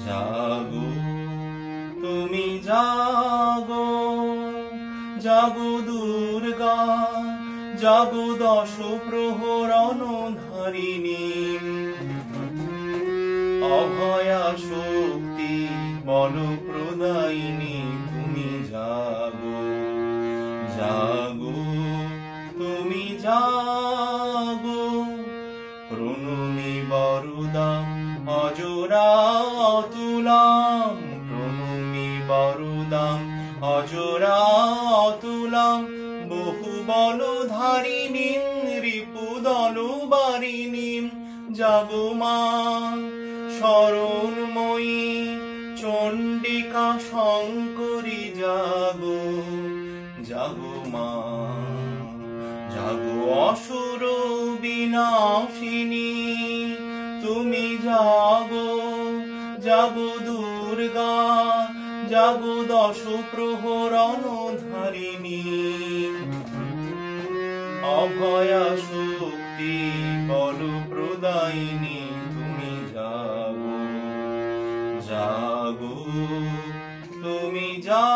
জাগো তুমি জাগো, জাগো দুর্গা, জাগো দশ প্রহরণ ধারিণী, অভয়া শক্তি বল প্রদায়িনী তুমি জাগো, জাগো তুমি জাগো। প্রণমি বরদাম অজরা অতুলাম, প্রণমি বরদাম অজরা অতুলাম, বহু বল ধারিণী রিপুদল বারিণী, জাগো মা শরণময়ী চণ্ডিকা শঙ্করী, জাগো জাগো মা, জাগো অসুর বিনাশিনী তুমি জাগো, জাগো দুর্গা, জাগো দশ প্রহরণ ধারিণী, অভয়া শক্তি বল প্রদায়িনী তুমি জাগো, জাগো তুমি জাগো।